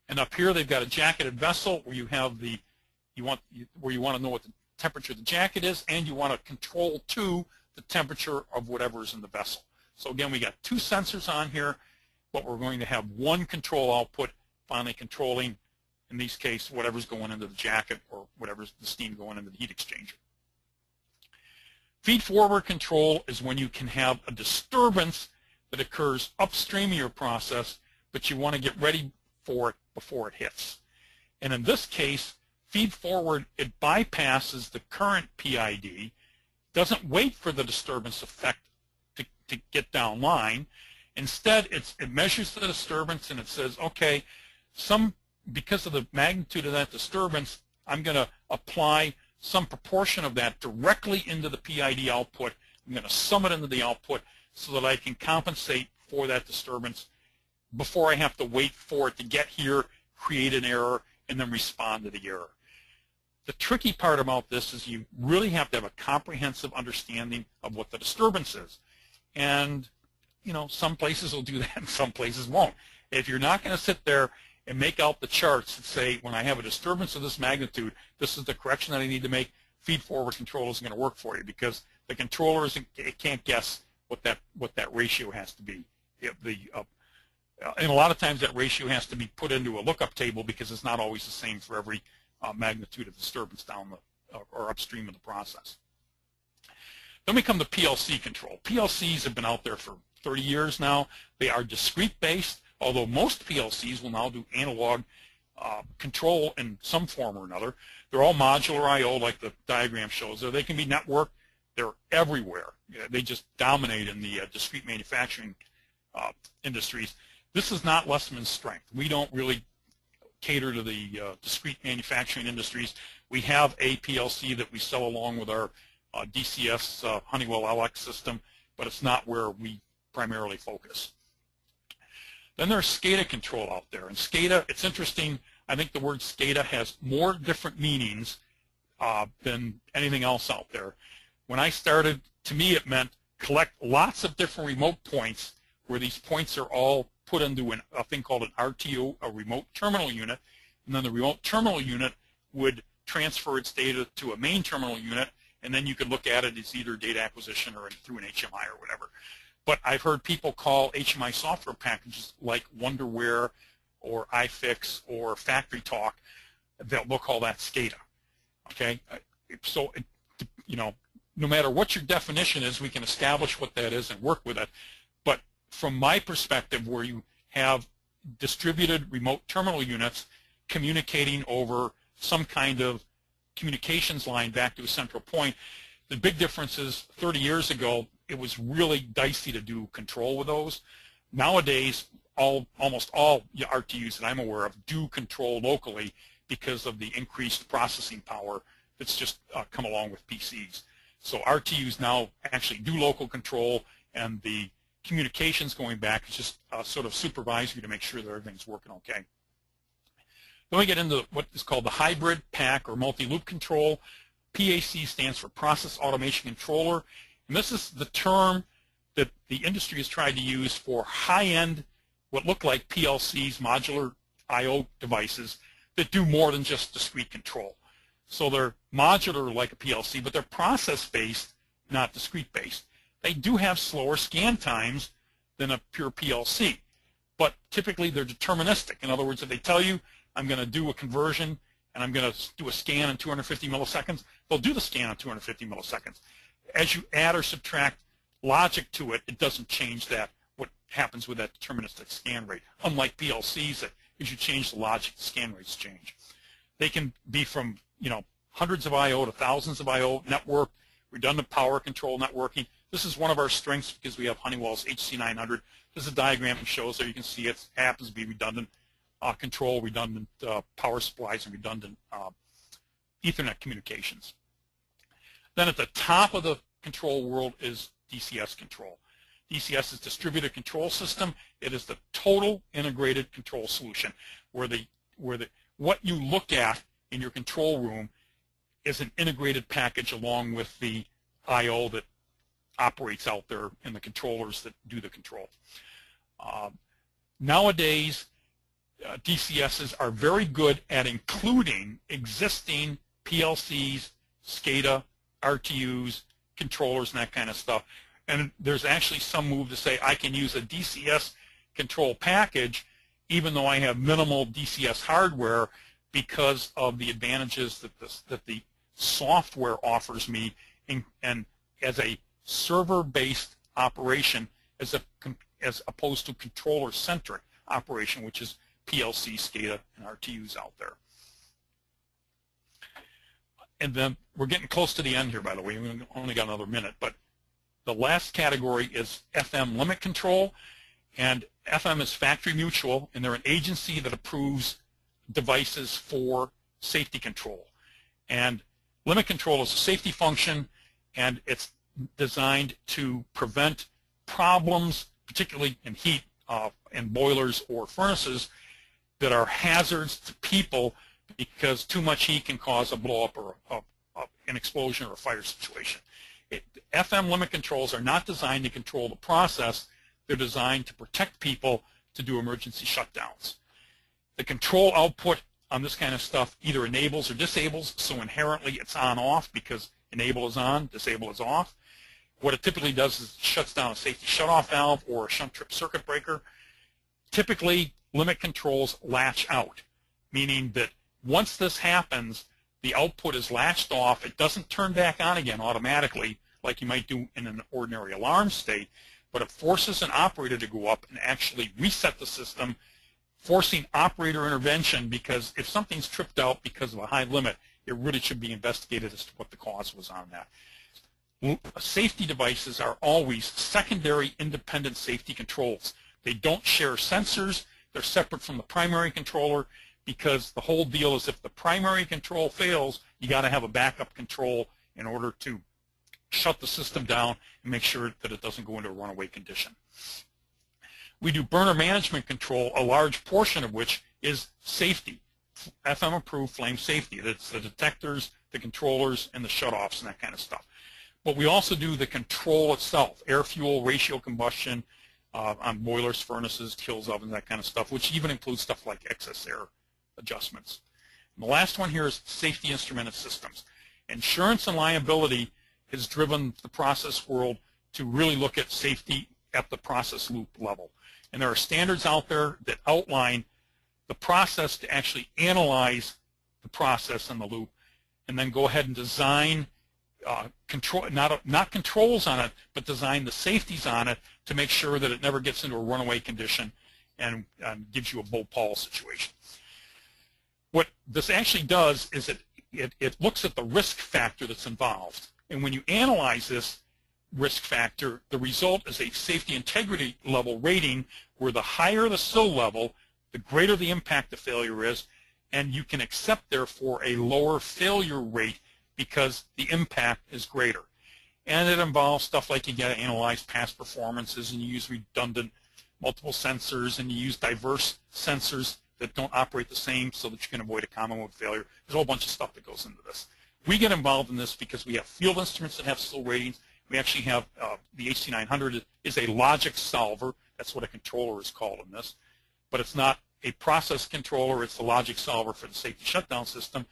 And up here they've got a jacketed vessel where you have where you want to know what the temperature of the jacket is, and you want to control to the temperature of whatever's in the vessel. So again, we got 2 sensors on here, but we're going to have 1 control output, finally controlling, in this case, whatever's going into the jacket or whatever's the steam going into the heat exchanger. Feed-forward control is when you can have a disturbance that occurs upstream of your process but you want to get ready for it before it hits. And in this case, feed forward, it bypasses the current PID, doesn't wait for the disturbance effect to get down line. Instead, it measures the disturbance and it says, okay, because of the magnitude of that disturbance, I'm going to apply some proportion of that directly into the PID output. I'm going to sum it into the output so that I can compensate for that disturbance before I have to wait for it to get here, create an error, and then respond to the error. The tricky part about this is you really have to have a comprehensive understanding of what the disturbance is. And, you know, some places will do that and some places won't. If you're not going to sit there and make out the charts that say, when I have a disturbance of this magnitude, this is the correction that I need to make, feed-forward control isn't going to work for you, because the controller it can't guess what that ratio has to be. And a lot of times that ratio has to be put into a lookup table because it's not always the same for every magnitude of disturbance down or upstream of the process. Then we come to PLC control. PLCs have been out there for 30 years now. They are discrete-based, although most PLCs will now do analog control in some form or another. They're all modular I/O, like the diagram shows there. They can be networked. They're everywhere. They just dominate in the discrete manufacturing industries. This is not Lesman's strength. We don't really cater to the discrete manufacturing industries. We have a PLC that we sell along with our DCS Honeywell LX system, but it's not where we primarily focus. Then there's SCADA control out there. And SCADA, it's interesting, I think the word SCADA has more different meanings than anything else out there. When I started, to me it meant collect lots of different remote points where these points are all put into a thing called an RTO, a remote terminal unit, and then the remote terminal unit would transfer its data to a main terminal unit, and then you could look at it as either data acquisition or through an HMI or whatever. But I've heard people call HMI software packages like Wonderware or iFix or Factory Talk, they'll call that SCADA. Okay, so you know, no matter what your definition is, we can establish what that is and work with it. But from my perspective, where you have distributed remote terminal units communicating over some kind of communications line back to a central point, the big difference is 30 years ago, it was really dicey to do control with those. Nowadays, almost all RTUs that I'm aware of do control locally because of the increased processing power that's just come along with PCs. So RTUs now actually do local control, and the communications going back is just sort of supervisory to make sure that everything's working okay. Then we get into what is called the hybrid PAC or multi-loop control. PAC stands for Process Automation Controller, and this is the term that the industry has tried to use for high-end, what look like PLCs, modular I/O devices that do more than just discrete control. So they're modular like a PLC, but they're process-based, not discrete-based. They do have slower scan times than a pure PLC, but typically they're deterministic. In other words, if they tell you, I'm going to do a conversion and I'm going to do a scan in 250 milliseconds, they'll do the scan in 250 milliseconds. As you add or subtract logic to it, it doesn't change that, what happens with that deterministic scan rate. Unlike PLCs, that as you change the logic, the scan rates change. They can be from, you know, hundreds of I/O to thousands of I/O network, redundant power control networking. This is one of our strengths because we have Honeywell's HC900. This is a diagram that shows there. You can see it happens to be redundant control, redundant power supplies, and redundant Ethernet communications. Then at the top of the control world is DCS control. DCS is Distributed Control System. It is the total integrated control solution where what you look at in your control room is an integrated package along with the I/O that operates out there and the controllers that do the control. Nowadays, DCSs are very good at including existing PLCs, SCADA, RTUs, controllers, and that kind of stuff. And there's actually some move to say I can use a DCS control package even though I have minimal DCS hardware because of the advantages that the software offers me and as a server-based operation as opposed to controller-centric. operation, which is PLC, SCADA, and RTUs out there. And then we're getting close to the end here, by the way. We've only got another minute. But the last category is FM limit control. And FM is factory mutual, and they're an agency that approves devices for safety control. And limit control is a safety function, and it's designed to prevent problems, particularly in heat in boilers or furnaces, that are hazards to people because too much heat can cause a blow-up or an explosion or a fire situation. FM limit controls are not designed to control the process. They're designed to protect people to do emergency shutdowns. The control output on this kind of stuff either enables or disables, so inherently it's on-off because enable is on, disable is off. What it typically does is it shuts down a safety shutoff valve or a shunt trip circuit breaker. Typically, limit controls latch out, meaning that once this happens, the output is latched off. It doesn't turn back on again automatically like you might do in an ordinary alarm state, but it forces an operator to go up and actually reset the system, forcing operator intervention, because if something's tripped out because of a high limit, it really should be investigated as to what the cause was on that. Safety devices are always secondary independent safety controls. They don't share sensors. They're separate from the primary controller, because the whole deal is if the primary control fails, you got to have a backup control in order to shut the system down and make sure that it doesn't go into a runaway condition. We do burner management control, a large portion of which is safety, FM approved flame safety. That's the detectors, the controllers, and the shutoffs and that kind of stuff. But we also do the control itself, air-fuel ratio combustion on boilers, furnaces, kilns, ovens, that kind of stuff, which even includes stuff like excess air adjustments. And the last one here is safety instrumented systems. Insurance and liability has driven the process world to really look at safety at the process loop level. And there are standards out there that outline the process to actually analyze the process in the loop and then go ahead and design control, not controls on it, but design the safeties on it to make sure that it never gets into a runaway condition and gives you a Bhopal situation. What this actually does is it looks at the risk factor that's involved. And when you analyze this risk factor, the result is a safety integrity level rating where the higher the SIL level, the greater the impact of failure is, and you can accept, therefore, a lower failure rate because the impact is greater. And it involves stuff like you got to analyze past performances, and you use redundant multiple sensors, and you use diverse sensors that don't operate the same so that you can avoid a common mode failure. There's a whole bunch of stuff that goes into this. We get involved in this because we have field instruments that have SIL ratings. We actually have the HT900 is a logic solver. That's what a controller is called in this. But it's not a process controller. It's the logic solver for the safety shutdown system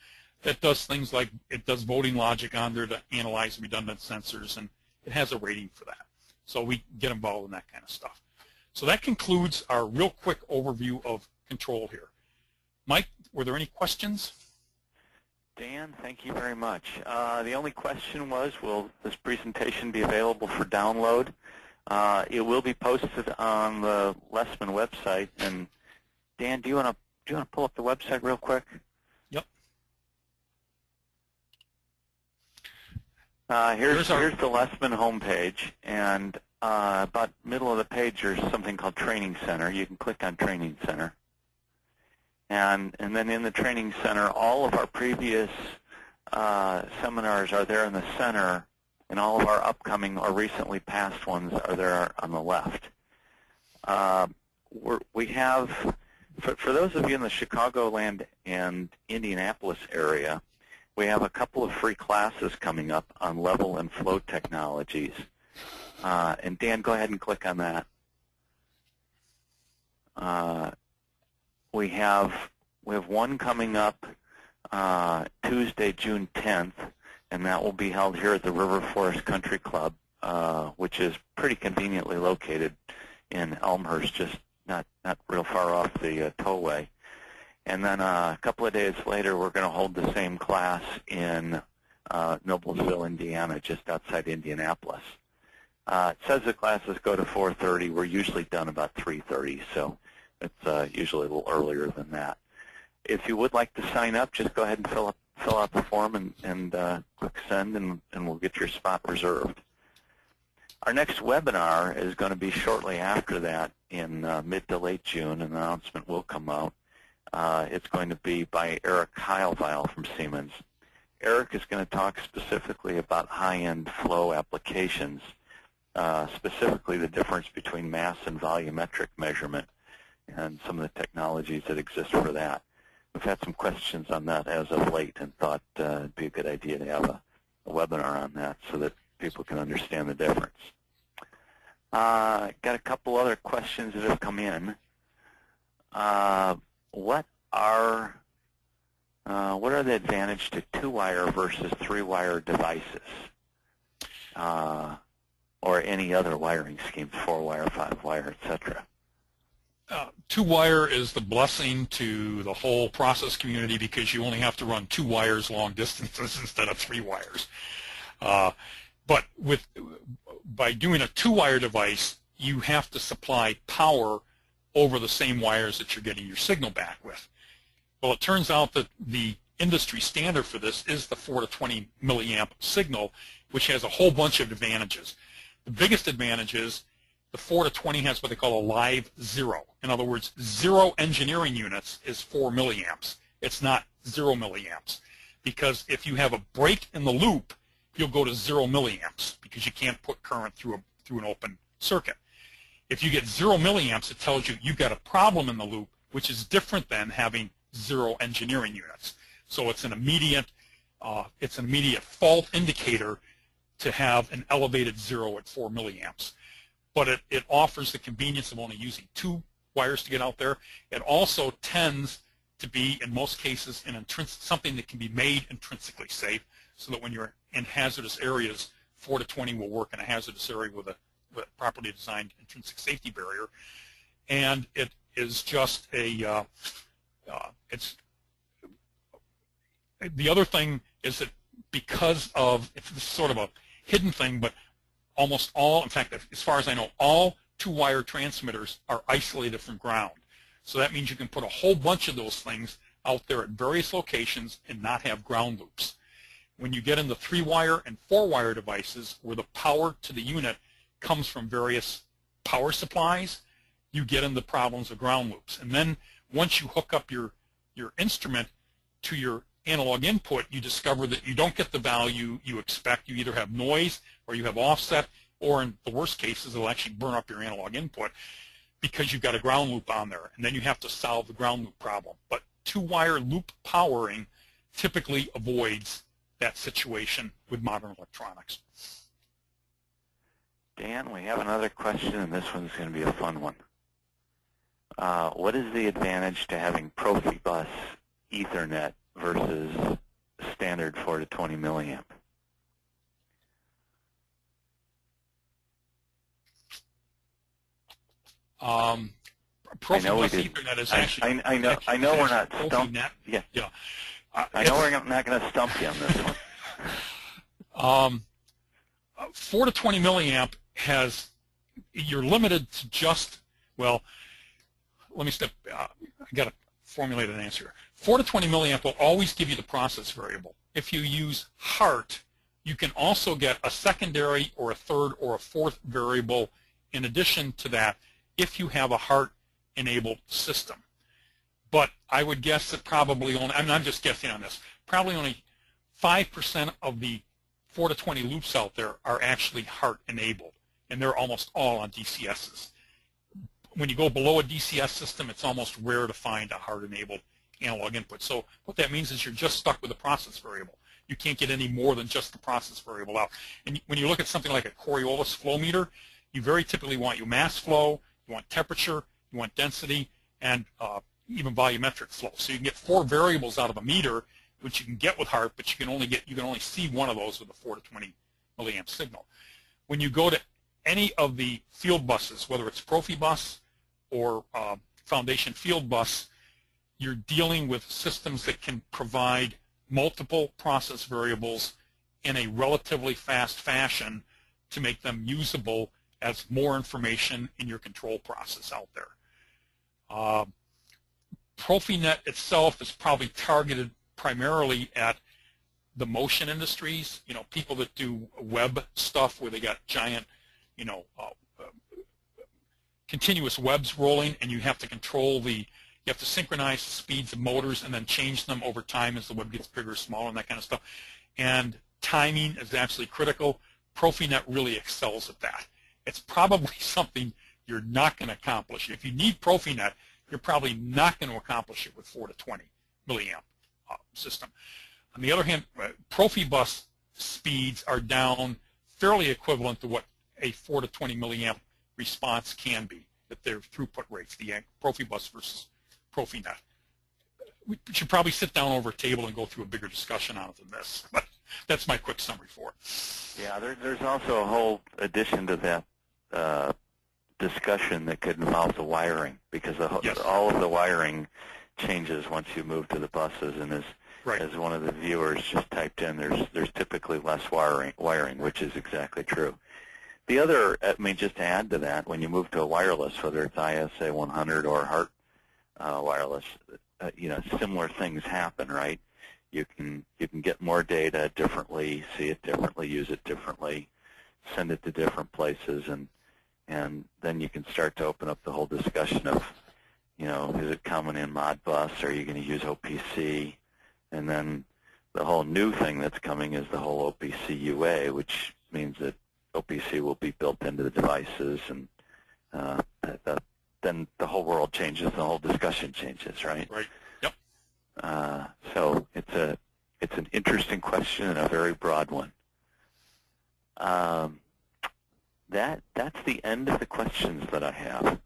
that does things like it does voting logic on there to analyze redundant sensors, and it has a rating for that. So we get involved in that kind of stuff. So that concludes our real quick overview of control here. Mike, were there any questions? Dan, thank you very much. The only question was, will this presentation be available for download? It will be posted on the Lesman website. And Dan, do you want to pull up the website real quick? Yep. Here's the Lesman homepage, and about middle of the page there's something called Training Center. You can click on Training Center. And then in the Training Center, all of our previous seminars are there in the center, and all of our upcoming or recently passed ones are there on the left. We have, for those of you in the Chicagoland and Indianapolis area, we have a couple of free classes coming up on level and flow technologies. And Dan, go ahead and click on that. We have one coming up Tuesday, June 10th, and that will be held here at the River Forest Country Club, which is pretty conveniently located in Elmhurst, just not real far off the tollway. And then a couple of days later, we're going to hold the same class in Noblesville, Indiana, just outside Indianapolis. It says the classes go to 4:30. We're usually done about 3:30, so It's usually a little earlier than that. If you would like to sign up, just go ahead and fill out the form and click send, and we'll get your spot reserved. Our next webinar is going to be shortly after that in mid to late June. An announcement will come out. It's going to be by Eric Heilweil from Siemens. Eric is going to talk specifically about high-end flow applications, specifically the difference between mass and volumetric measurement and some of the technologies that exist for that. We've had some questions on that as of late and thought it'd be a good idea to have a webinar on that so that people can understand the difference. Got a couple other questions that have come in. What are the advantage to 2-wire versus 3-wire devices, or any other wiring schemes, 4-wire, 5-wire, etc.? 2-wire is the blessing to the whole process community because you only have to run 2 wires long distances instead of 3 wires. But by doing a 2-wire device, you have to supply power over the same wires that you're getting your signal back with. Well, it turns out that the industry standard for this is the 4 to 20 milliamp signal, which has a whole bunch of advantages. The biggest advantage is the 4 to 20 has what they call a live zero. In other words, 0 engineering units is 4 milliamps. It's not 0 milliamps. Because if you have a break in the loop, you'll go to 0 milliamps because you can't put current through an open circuit. If you get 0 milliamps, it tells you you've got a problem in the loop, which is different than having 0 engineering units. So it's an immediate fault indicator to have an elevated 0 at 4 milliamps. But it offers the convenience of only using 2 wires to get out there. It also tends to be, in most cases, something that can be made intrinsically safe, so that when you're in hazardous areas, 4 to 20 will work in a hazardous area with a properly designed intrinsic safety barrier. And it is just the other thing is that because of, it's sort of a hidden thing, but almost all, in fact, as far as I know, all 2-wire transmitters are isolated from ground. So that means you can put a whole bunch of those things out there at various locations and not have ground loops. When you get into 3-wire and 4-wire devices where the power to the unit comes from various power supplies, you get into problems of ground loops. And then once you hook up your instrument to your analog input, you discover that you don't get the value you expect. You either have noise or you have offset, or in the worst cases, it'll actually burn up your analog input because you've got a ground loop on there. And then you have to solve the ground loop problem. But 2-wire loop powering typically avoids that situation with modern electronics. Dan, we have another question, and this one's going to be a fun one. What is the advantage to having Profibus Ethernet versus standard 4 to 20 milliamp? Profibus Ethernet is actually. I know we're not stumped. Yeah. I know we're not going to stump you on this one. 4 to 20 milliamp you're limited to just, well, let me step, I got to formulate an answer. 4 to 20 milliamp will always give you the process variable. If you use HART, you can also get a secondary or a third or a fourth variable in addition to that if you have a HART-enabled system. But I would guess that probably only, I'm just guessing on this, probably only 5% of the 4 to 20 loops out there are actually HART-enabled, and they're almost all on DCSs. When you go below a DCS system, it's almost rare to find a HART-enabled analog input. So what that means is you're just stuck with the process variable. You can't get any more than just the process variable out. And when you look at something like a Coriolis flow meter, you very typically want your mass flow, you want temperature, you want density, and even volumetric flow. So you can get 4 variables out of a meter, which you can get with HART, but you can only see one of those with a 4 to 20 milliamp signal. When you go to any of the field buses, whether it's Profibus or Foundation Field Bus, you're dealing with systems that can provide multiple process variables in a relatively fast fashion to make them usable as more information in your control process out there. Profinet itself is probably targeted primarily at the motion industries, people that do web stuff where they got giant, continuous webs rolling, and you have to you have to synchronize the speeds of motors and then change them over time as the web gets bigger or smaller and that kind of stuff. And timing is absolutely critical. Profinet really excels at that. It's probably something you're not going to accomplish. If you need Profinet, you're probably not going to accomplish it with 4 to 20 milliamp system. On the other hand, Profibus speeds are down fairly equivalent to what a 4 to 20 milliamp response can be, at their throughput rates, the Profibus versus Profinet. We should probably sit down over a table and go through a bigger discussion on it than this, but that's my quick summary for it. Yeah, there's also a whole addition to that discussion that could involve the wiring, because Yes. all of the wiring changes once you move to the buses, and as one of the viewers just typed in, there's typically less wiring, which is exactly true. The other, just to add to that, when you move to a wireless, whether it's ISA 100 or HART wireless, similar things happen, right? You can get more data differently, see it differently, use it differently, send it to different places, and then you can start to open up the whole discussion of, is it coming in Modbus? Are you going to use OPC? And then the whole new thing that's coming is the whole OPC UA, which means that OPC will be built into the devices, and then the whole world changes, the whole discussion changes, right? Right. Yep. So it's an interesting question and a very broad one. That's the end of the questions that I have.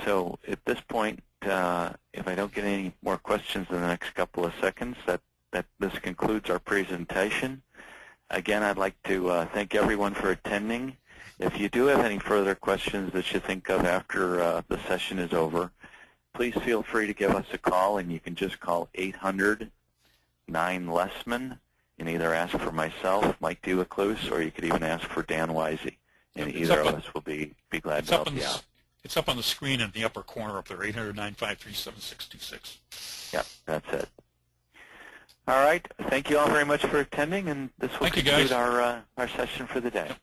So at this point, if I don't get any more questions in the next couple of seconds, this concludes our presentation. Again, I'd like to thank everyone for attending. If you do have any further questions that you think of after the session is over, please feel free to give us a call, and you can just call 800-9-LESMAN and either ask for myself, Mike DeLaCluse, or you could even ask for Dan Weise, and either of us will be glad to help you out. It's up on the screen in the upper corner up there, 800-953-7626. Yep, that's it. All right. Thank you all very much for attending, and this will conclude our session for the day. Yep.